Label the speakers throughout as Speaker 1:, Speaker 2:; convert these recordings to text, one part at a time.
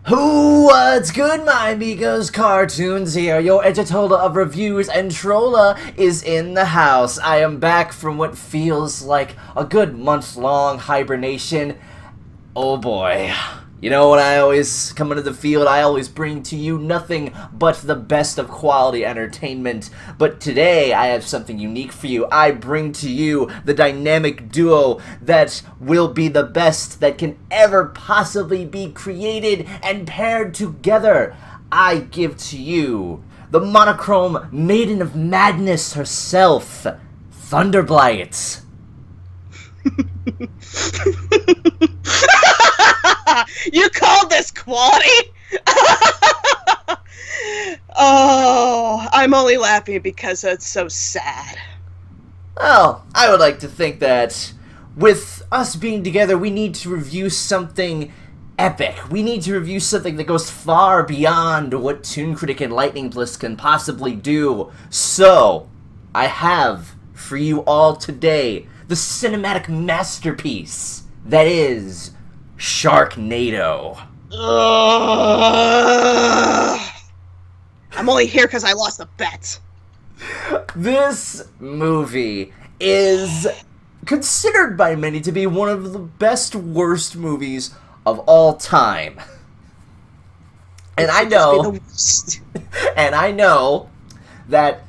Speaker 1: What's good, my amigos? CarToonZ here, your editor of reviews and troller is in the house. I am back from what feels like a good month-long hibernation. Oh boy. You know, when I always come into the field, I always bring to you nothing but the best of quality entertainment. But today, I have something unique for you. I bring to you the dynamic duo that will be the best that can ever possibly be created and paired together. I give to you the monochrome maiden of madness herself, Blight.
Speaker 2: You called this quality? Oh, I'm only laughing because it's so sad.
Speaker 1: Well, I would like to think that with us being together, we need to review something epic. We need to review something that goes far beyond what ToonKritic and Lightning Bliss can possibly do. So, I have for you all today the cinematic masterpiece that is Sharknado.
Speaker 2: I'm only here because I lost a bet.
Speaker 1: This movie is considered by many to be one of the best worst movies of all time. And I know, and I know that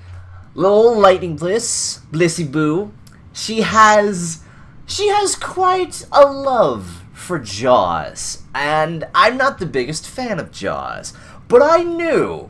Speaker 1: little Lightning Bliss, Blissy Boo, she has quite a love for Jaws, and I'm not the biggest fan of Jaws, but I knew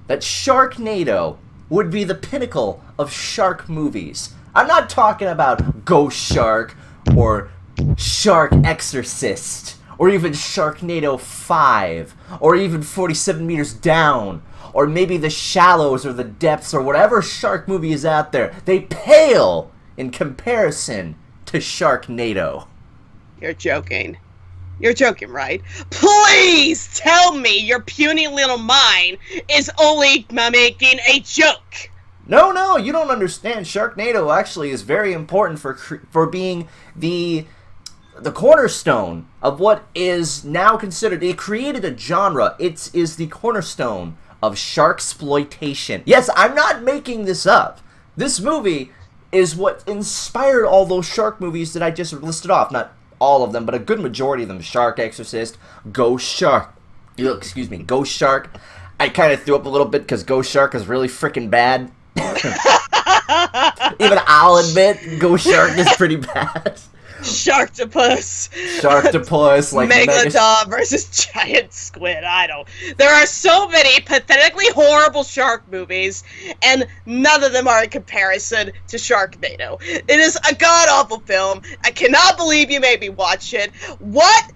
Speaker 1: that Sharknado would be the pinnacle of shark movies. I'm not talking about Ghost Shark, or Shark Exorcist, or even Sharknado 5, or even 47 Meters Down, or maybe The Shallows or The Depths, or whatever shark movie is out there. They pale in comparison to Sharknado.
Speaker 2: You're joking. You're joking, right? Please tell me your puny little mind is only making a joke.
Speaker 1: No, you don't understand. Sharknado actually is very important for being the cornerstone of what is now considered. It created a genre. It is the cornerstone of sharksploitation. Yes, I'm not making this up. This movie is what inspired all those shark movies that I just listed off. Not all of them, but a good majority of them. Shark Exorcist, Ghost Shark. Excuse me, Ghost Shark. I kind of threw up a little bit because Ghost Shark is really freaking bad. Even I'll admit, Ghost Shark is pretty bad.
Speaker 2: Sharktopus,
Speaker 1: like
Speaker 2: Megalodon versus giant squid. There are so many pathetically horrible shark movies, and none of them are in comparison to Sharknado. It is a god-awful film. I cannot believe you made me watch it. What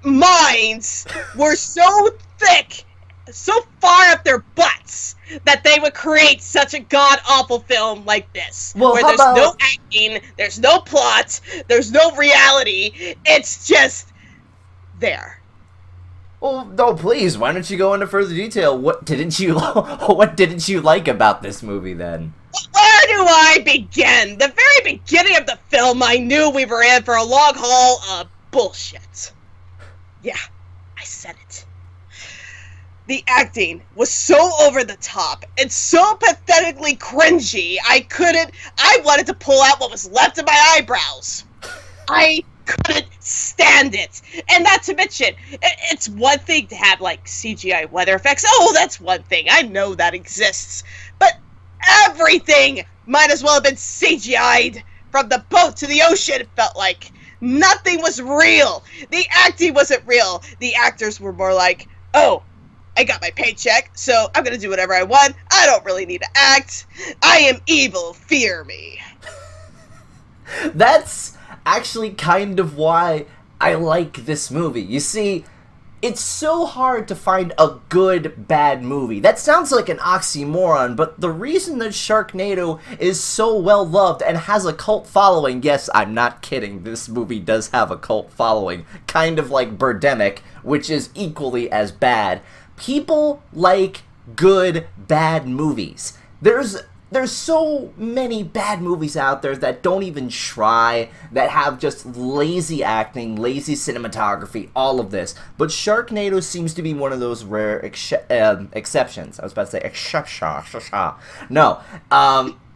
Speaker 2: minds were so thick, so far up their butts, that they would create such a god-awful film like this, where there's no acting, there's no plot, there's no reality, it's just there.
Speaker 1: Well, no, please, why don't you go into further detail? What didn't you like about this movie, then?
Speaker 2: Where do I begin? The very beginning of the film, I knew we were in for a long haul of bullshit. Yeah, I said it. The acting was so over the top and so pathetically cringy, I wanted to pull out what was left of my eyebrows. I couldn't stand it. And not to mention, it's one thing to have, like, CGI weather effects. Oh, that's one thing. I know that exists. But everything might as well have been CGI'd. From the boat to the ocean, it felt like. Nothing was real. The acting wasn't real. The actors were more like, oh, I got my paycheck, so I'm gonna do whatever I want. I don't really need to act. I am evil. Fear me.
Speaker 1: That's actually kind of why I like this movie. You see, it's so hard to find a good bad movie. That sounds like an oxymoron, but the reason that Sharknado is so well loved and has a cult following, yes, I'm not kidding, this movie does have a cult following, kind of like Birdemic, which is equally as bad. People like good, bad movies. There's there's so many bad movies out there that don't even try, that have just lazy acting, lazy cinematography, all of this. But Sharknado seems to be one of those rare exceptions. I was about to say exception. No.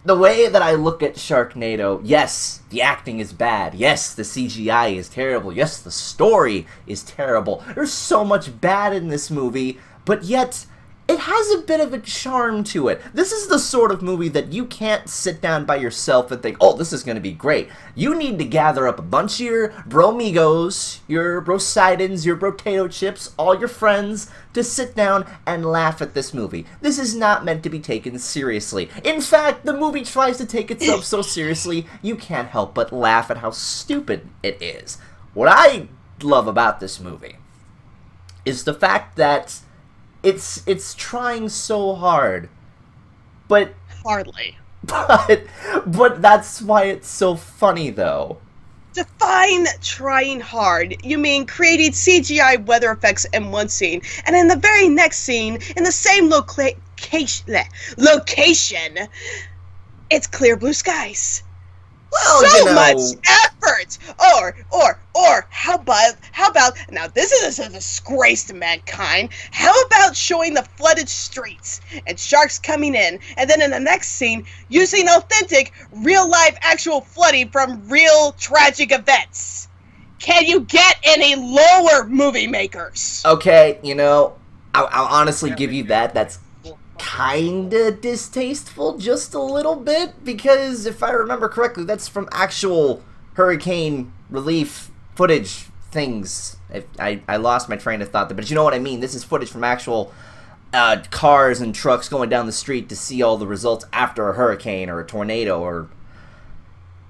Speaker 1: The way that I look at Sharknado, yes, the acting is bad. Yes, the CGI is terrible. Yes, the story is terrible. There's so much bad in this movie, but yet it has a bit of a charm to it. This is the sort of movie that you can't sit down by yourself and think, oh, this is going to be great. You need to gather up a bunch of your bromigos, your brosidans, your potato chips, all your friends to sit down and laugh at this movie. This is not meant to be taken seriously. In fact, the movie tries to take itself so seriously, you can't help but laugh at how stupid it is. What I love about this movie is the fact that it's trying so hard, but
Speaker 2: hardly.
Speaker 1: But that's why it's so funny, though.
Speaker 2: Define trying hard. You mean creating CGI weather effects in one scene, and in the very next scene, in the same location, it's clear blue skies.
Speaker 1: Well,
Speaker 2: so
Speaker 1: you know,
Speaker 2: much effort. Or how about now this is a disgrace to mankind. How about showing the flooded streets and sharks coming in, and then in the next scene using authentic, real life actual flooding from real tragic events? Can you get any lower, movie makers?
Speaker 1: Okay, you know, I'll honestly give you that. That's kinda distasteful, just a little bit, because if I remember correctly, that's from actual hurricane relief footage things. I lost my train of thought there, but you know what I mean. This is footage from actual cars and trucks going down the street to see all the results after a hurricane or a tornado. Or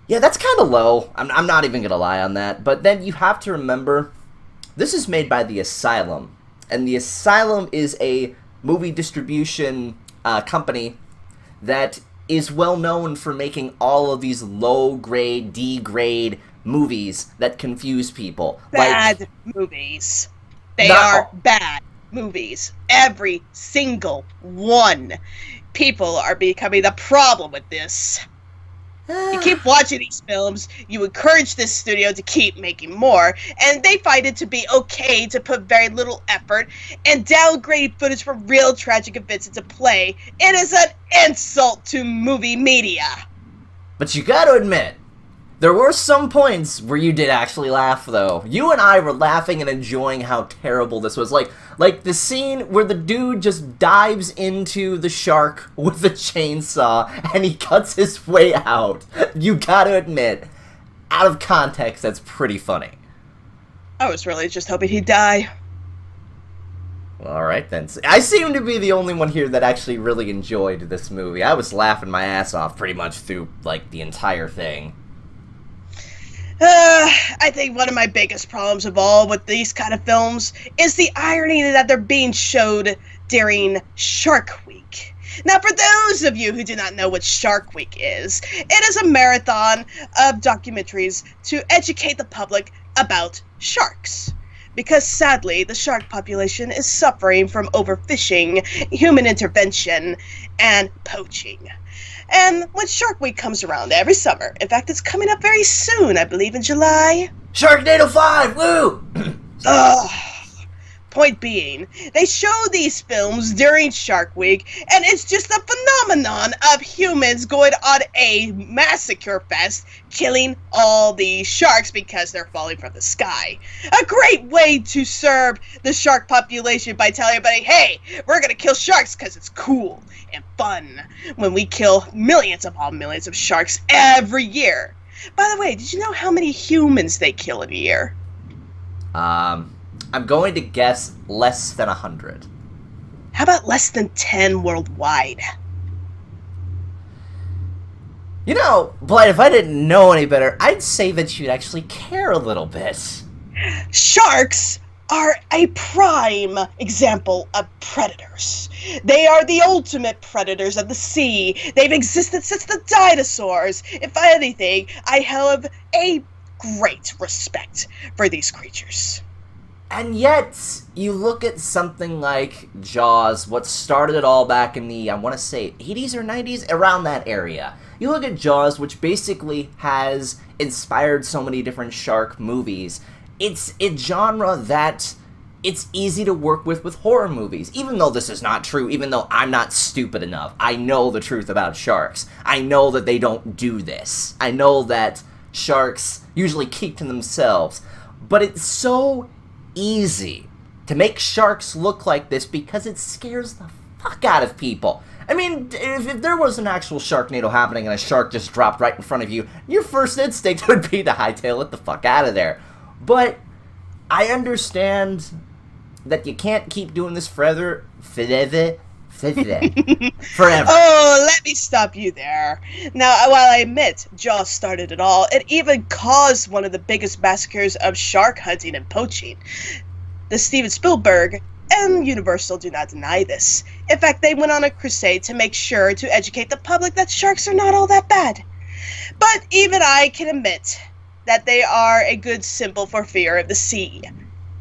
Speaker 1: yeah, that's kind of low. I'm not even gonna lie on that. But then you have to remember, this is made by the Asylum, and the Asylum is a movie distribution company that is well known for making all of these low-grade, D-grade movies that confuse people.
Speaker 2: Bad movies. They are bad movies. Every single one. People are becoming the problem with this. You keep watching these films, you encourage this studio to keep making more, and they find it to be okay to put very little effort and downgrade footage from real tragic events into play. It is an insult to movie media.
Speaker 1: But you gotta admit, there were some points where you did actually laugh, though. You and I were laughing and enjoying how terrible this was. Like the scene where the dude just dives into the shark with a chainsaw and he cuts his way out. You gotta admit, out of context, that's pretty funny.
Speaker 2: I was really just hoping he'd die.
Speaker 1: Alright then. I seem to be the only one here that actually really enjoyed this movie. I was laughing my ass off pretty much through, like, the entire thing.
Speaker 2: I think one of my biggest problems of all with these kind of films is the irony that they're being showed during Shark Week. Now, for those of you who do not know what Shark Week is, it is a marathon of documentaries to educate the public about sharks. Because sadly, the shark population is suffering from overfishing, human intervention, and poaching. And when Shark Week comes around every summer, in fact, it's coming up very soon, I believe in July.
Speaker 1: Sharknado 5, woo!
Speaker 2: Point being, they show these films during Shark Week, and it's just a phenomenon of humans going on a massacre fest, killing all the sharks because they're falling from the sky. A great way to serve the shark population by telling everybody, hey, we're gonna kill sharks because it's cool and fun when we kill millions of sharks every year. By the way, did you know how many humans they kill in a year?
Speaker 1: I'm going to guess less than 100.
Speaker 2: How about less than 10 worldwide?
Speaker 1: You know, Blight, if I didn't know any better, I'd say that you'd actually care a little bit.
Speaker 2: Sharks are a prime example of predators. They are the ultimate predators of the sea. They've existed since the dinosaurs. If anything, I have a great respect for these creatures.
Speaker 1: And yet, you look at something like Jaws, what started it all back in the, I want to say, 80s or 90s? Around that area. You look at Jaws, which basically has inspired so many different shark movies. It's a genre that it's easy to work with horror movies. Even though this is not true, even though I'm not stupid enough, I know the truth about sharks. I know that they don't do this. I know that sharks usually keep to themselves. But it's so easy to make sharks look like this because it scares the fuck out of people. I mean, if there was an actual Sharknado happening and a shark just dropped right in front of you, your first instinct would be to hightail it the fuck out of there. But I understand that you can't keep doing this forever. Forever.
Speaker 2: Oh, let me stop you there. Now, while I admit Jaws started it all, it even caused one of the biggest massacres of shark hunting and poaching. The Steven Spielberg and Universal do not deny this. In fact, they went on a crusade to make sure to educate the public that sharks are not all that bad. But even I can admit that they are a good symbol for fear of the sea.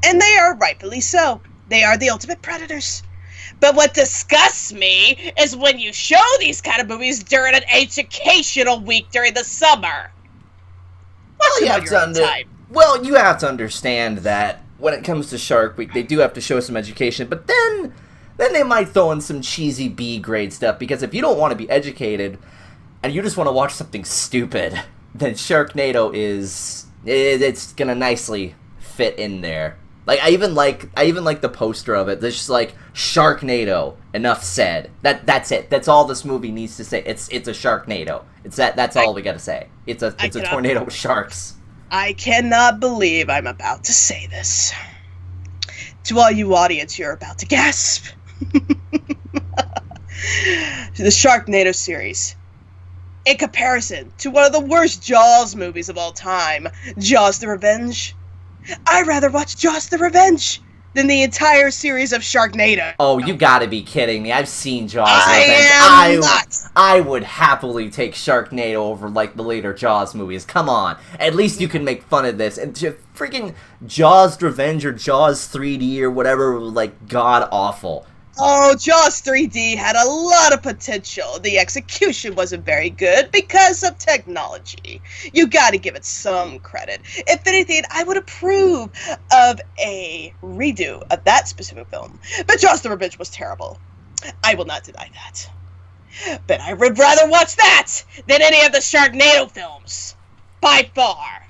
Speaker 2: And they are rightfully so. They are the ultimate predators. But what disgusts me is when you show these kind of movies during an educational week during the summer.
Speaker 1: Well, you have to understand that when it comes to Shark Week, they do have to show some education, but then they might throw in some cheesy B-grade stuff, because if you don't want to be educated, and you just want to watch something stupid, then Sharknado it's gonna nicely fit in there. Like, I even like the poster of it. There's just like, Sharknado, enough said. That's it. That's all this movie needs to say. It's a Sharknado. That's all we gotta say. It's a tornado with sharks.
Speaker 2: I cannot believe I'm about to say this. To all you audience, you're about to gasp. The Sharknado series. In comparison to one of the worst Jaws movies of all time, Jaws the Revenge, I'd rather watch Jaws the Revenge than the entire series of Sharknado.
Speaker 1: Oh, you gotta be kidding me. I've seen Jaws the Revenge. I would happily take Sharknado over, like, the later Jaws movies. Come on. At least you can make fun of this. And freaking Jaws Revenge or Jaws 3D or whatever, like, god-awful.
Speaker 2: Oh, Jaws 3D had a lot of potential. The execution wasn't very good because of technology. You gotta give it some credit. If anything, I would approve of a redo of that specific film. But Jaws the Revenge was terrible. I will not deny that. But I would rather watch that than any of the Sharknado films. By far.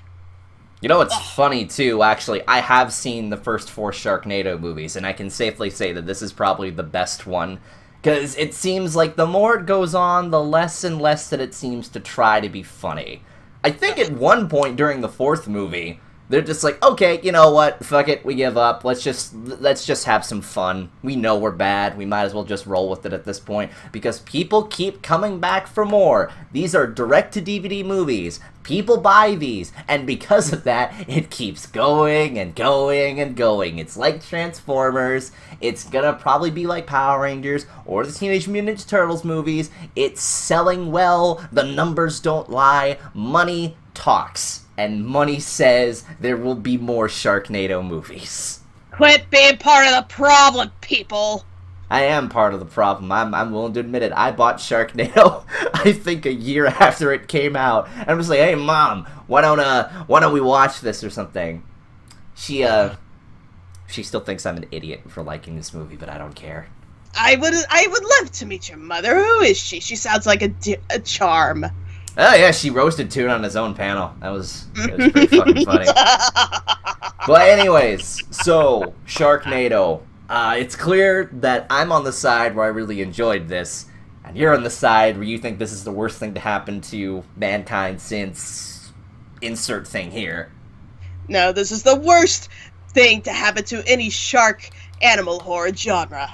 Speaker 1: You know what's funny, too, actually? I have seen the first 4 Sharknado movies, and I can safely say that this is probably the best one. Because it seems like the more it goes on, the less and less that it seems to try to be funny. I think at one point during the 4th movie, they're just like, okay, you know what? Fuck it, we give up. Let's just have some fun. We know we're bad. We might as well just roll with it at this point. Because people keep coming back for more. These are direct-to-DVD movies. People buy these, and because of that, it keeps going and going and going. It's like Transformers. It's gonna probably be like Power Rangers or the Teenage Mutant Ninja Turtles movies. It's selling well. The numbers don't lie. Money talks, and money says there will be more Sharknado movies.
Speaker 2: Quit being part of the problem, people.
Speaker 1: I am part of the problem. I'm willing to admit it. I bought Sharknado, I think, a year after it came out. I'm just like, hey, Mom, why don't we watch this or something? She still thinks I'm an idiot for liking this movie, but I don't care.
Speaker 2: I would love to meet your mother. Who is she? She sounds like a charm.
Speaker 1: Oh yeah, she roasted TOON on his own panel. It was pretty fucking funny. But anyways, so Sharknado. It's clear that I'm on the side where I really enjoyed this, and you're on the side where you think this is the worst thing to happen to mankind since insert thing here.
Speaker 2: No, this is the worst thing to happen to any shark animal horror genre.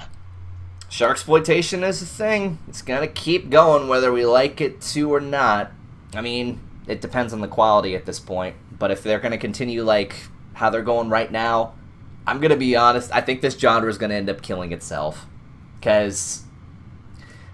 Speaker 1: Sharksploitation is a thing. It's gonna keep going whether we like it to or not. I mean, it depends on the quality at this point, but if they're gonna continue like how they're going right now, I'm gonna be honest, I think this genre is gonna end up killing itself. Because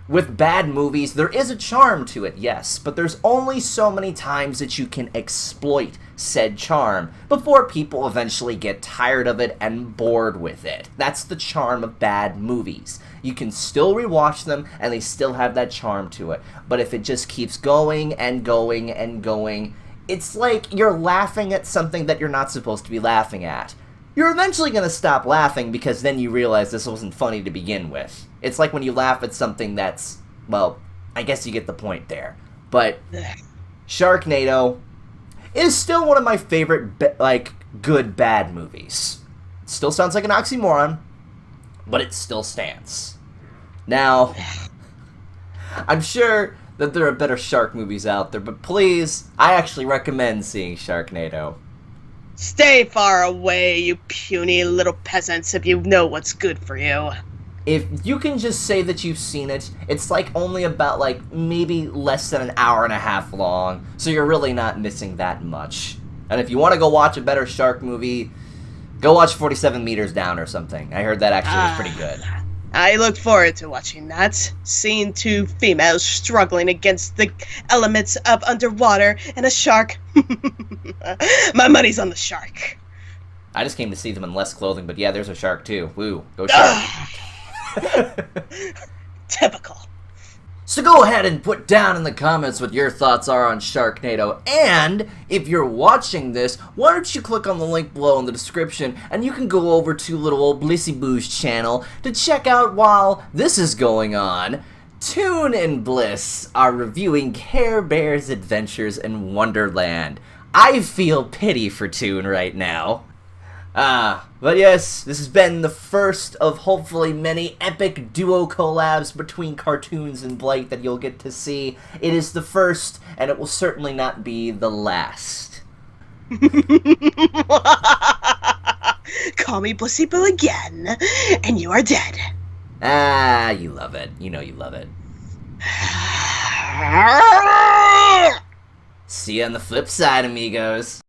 Speaker 1: with bad movies, there is a charm to it, yes, but there's only so many times that you can exploit said charm before people eventually get tired of it and bored with it. That's the charm of bad movies. You can still rewatch them and they still have that charm to it. But if it just keeps going and going and going, it's like you're laughing at something that you're not supposed to be laughing at. You're eventually going to stop laughing because then you realize this wasn't funny to begin with. It's like when you laugh at something that's, well, I guess you get the point there. But Sharknado is still one of my favorite, good bad movies. It still sounds like an oxymoron, but it still stands. Now, I'm sure that there are better shark movies out there, but please, I actually recommend seeing Sharknado.
Speaker 2: Stay far away, you puny little peasants, if you know what's good for you.
Speaker 1: If you can just say that you've seen it, it's only about maybe less than an hour and a half long, so you're really not missing that much. And if you want to go watch a better shark movie, go watch 47 Meters Down or something. I heard that actually was pretty good.
Speaker 2: I look forward to watching that. Seeing two females struggling against the elements of underwater and a shark. My money's on the shark.
Speaker 1: I just came to see them in less clothing, but yeah, there's a shark too. Woo, go shark.
Speaker 2: Typical.
Speaker 1: So go ahead and put down in the comments what your thoughts are on Sharknado, and if you're watching this, why don't you click on the link below in the description, and you can go over to little old BLISSY'S channel to check out while this is going on. TOON and Bliss are reviewing Care Bear's Adventures in Wonderland. I feel pity for TOON right now. But yes, this has been the first of hopefully many epic duo collabs between CarToonZ and Blight that you'll get to see. It is the first, and it will certainly not be the last.
Speaker 2: Call me Blissy Boo again, and you are dead.
Speaker 1: Ah, you love it. You know you love it. See you on the flip side, amigos.